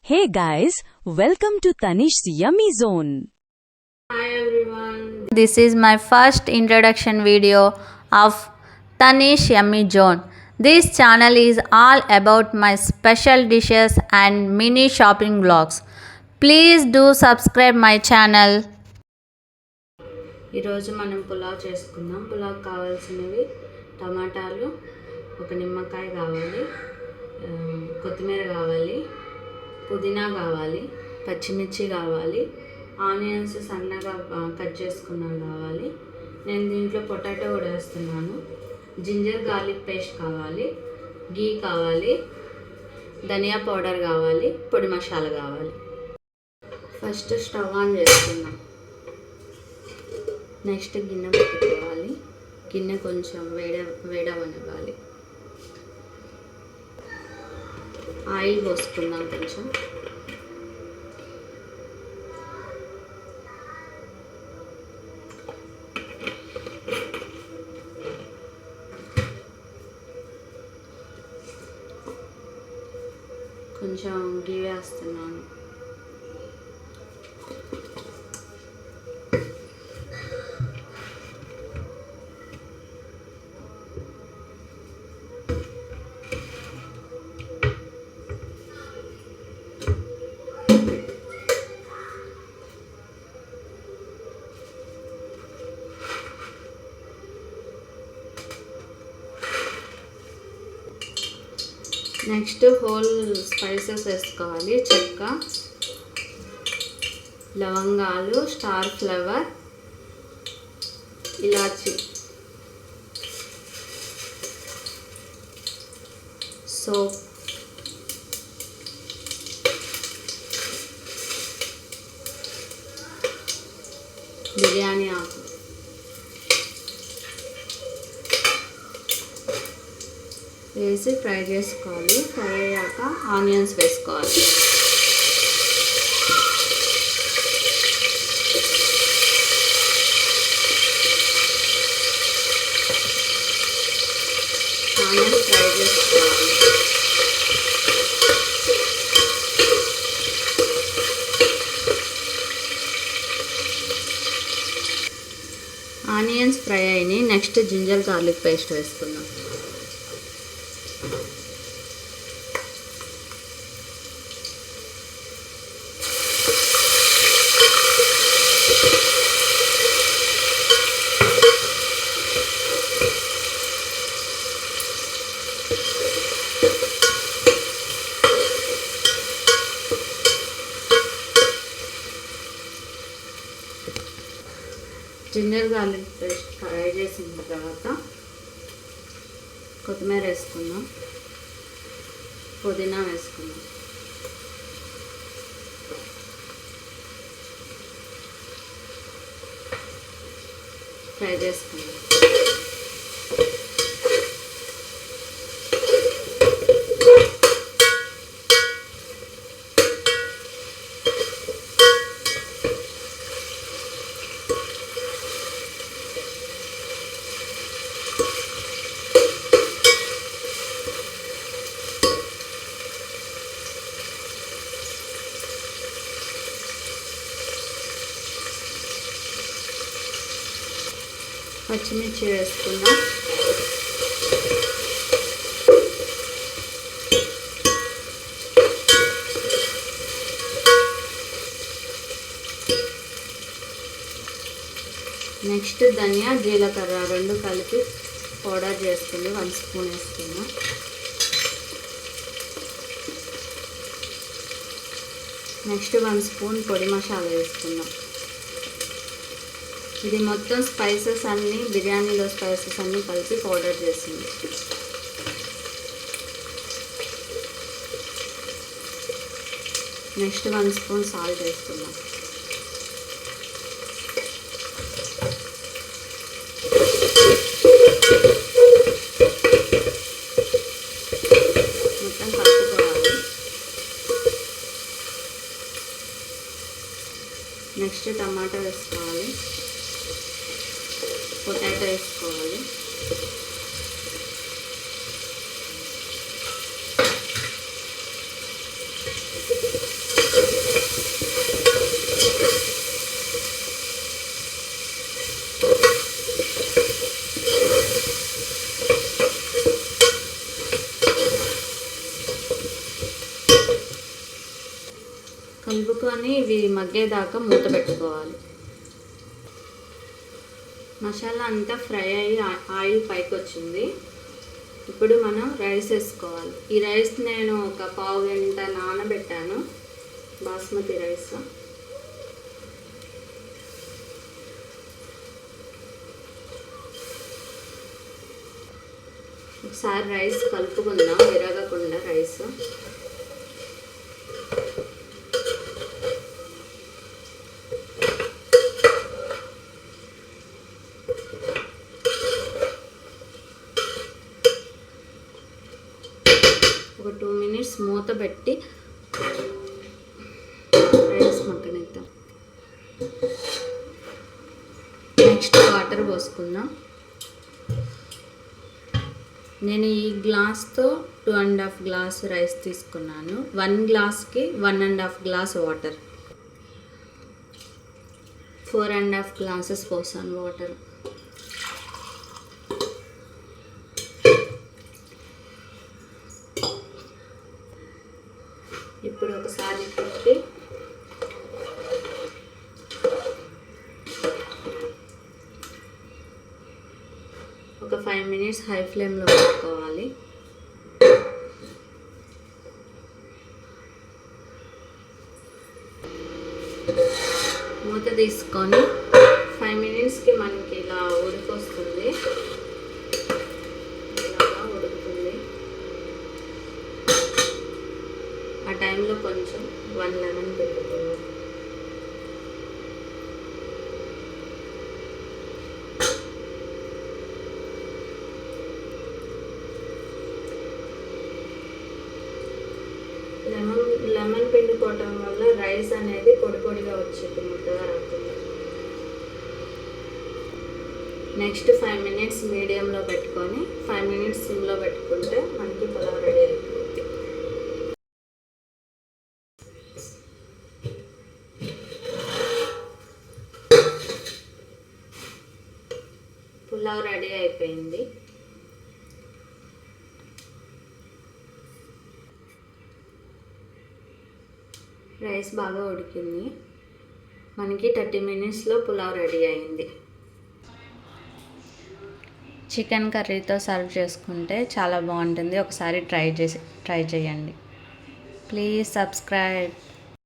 Hey guys, welcome to Tanish's Yummy Zone. Hi everyone. This is my first introduction video of Tanish Yummy Zone. This channel is all about my special dishes and mini shopping vlogs. Please do subscribe my channel. ఈరోజు మనం పులావ్ చేసుకుందాం. పులావ్ కావాల్సినవి టమాటాలు, ఒక నిమ్మకాయ కావాలి, కొత్తిమీర కావాలి, పుదీనా కావాలి, పచ్చిమిర్చి కావాలి, ఆనియన్స్ సన్నగా కట్ చేసుకున్నవి కావాలి. నేను దీంట్లో పొటాటో కూడా వేస్తున్నాను. జింజర్ గార్లిక్ పేస్ట్ కావాలి, గీ కావాలి, ధనియా పౌడర్ కావాలి, పొడి మసాలా కావాలి. ఫస్ట్ స్టవ్ ఆన్ చేసుకుందాం. నెక్స్ట్ గిన్నె పెట్టుకోవాలి. గిన్నె కొంచెం వేడవనివ్వాలి. ఆయిల్ పోసుకుందాం కొంచెం. కొంచెం గీ వేస్తున్నాను. నెక్స్ట్ హోల్ స్పైసెస్ వేసుకోవాలి. చెక్క, లవంగాలు, స్టార్ ఫ్లవర్, ఇలాచి, సోప్, బిర్యానీ ఆకు, వేసి ఫ్రై చేసుకోవాలి. ఫ్రై అయ్యాక ఆనియన్స్ వేసుకోవాలి. ఆనియన్స్ ఫ్రై చేసుకోవాలి. ఆనియన్స్ ఫ్రై అయినాయి. నెక్స్ట్ జింజర్ గార్లిక్ పేస్ట్ వేసుకుందాం. జింజర్ గార్లిక్ పేస్ట్ ఫ్రై చేసిన తర్వాత కొత్తిమీర వేసుకుందాం, పుదీనా వేసుకుందాం. ఫ్రై చేసుకుందాం. పచ్చిమిర్చి వేసుకుందాం. నెక్స్ట్ ధనియా, జీలకర్ర రెండు కలిపి పౌడర్ చేసుకుని 1 స్పూన్ వేసుకుందాం. నెక్స్ట్ 1 స్పూన్ పొడి మసాలా వేసుకుందాం. ఇది మొత్తం స్పైసెస్ అన్నీ, బిర్యానీలో స్పైసెస్ అన్నీ కలిపి పౌడర్ చేసింది. నెక్స్ట్ 1 స్పూన్ సాల్ట్ వేసుకుందాం. మొత్తం కలుపుకోవాలి. నెక్స్ట్ టమాటా వేసుకోవాలి, పొటాటో వేసుకోవాలి. కలుపుకొని ఇవి మగ్గేదాకా మూత పెట్టుకోవాలి. మసాలా అంతా ఫ్రై అయ్యి ఆయిల్ పైకి వచ్చింది. ఇప్పుడు మనం రైస్ వేసుకోవాలి. ఈ రైస్ నేను ఒక పావు గంట నానబెట్టాను, బాస్మతి రైస్. ఒకసారి రైస్ కలుపుకుందాం, విరగకుండా రైస్. ఒక 2 మినిట్స్ మూత పెట్టి రైస్ మగ్గనిద్దాం. నెక్స్ట్ వాటర్ పోసుకుందాం. నేను ఈ గ్లాస్తో 2.5 గ్లాస్ రైస్ తీసుకున్నాను. 1 గ్లాస్కి 1.5 గ్లాస్ వాటర్. 4.5 గ్లాసెస్ పోసాను వాటర్. ఇప్పుడు ఒకసారి పెట్టి ఒక 5 మినిట్స్ హై ఫ్లేమ్లో పెట్టుకోవాలి. మూత తీసుకొని 5 మినిట్స్కి మనకి ఇలా ఉడికొస్తుంది. ఇలాగా ఉడుకుతుంది. ఆ టైంలో కొంచెం 1 లెమన్ పెట్టుకున్నాం. లెమన్ పిండుకోవటం వల్ల రైస్ అనేది పొడి పొడిగా వచ్చింది, ముద్దగా రాకుండా. నెక్స్ట్ 5 మినిట్స్ మీడియంలో పెట్టుకొని 5 మినిట్స్ సిమ్లో పెట్టుకుంటే మనకి పులావ్ రెడీ అయిపోతుంది. పులావ్ రెడీ అయిపోయింది. రైస్ బాగా ఉడికింది. మనకి 30 మినిట్స్లో పులావ్ రెడీ అయింది. చికెన్ కర్రీతో సర్వ్ చేసుకుంటే చాలా బాగుంటుంది. ఒకసారి ట్రై చేయండి. Please subscribe.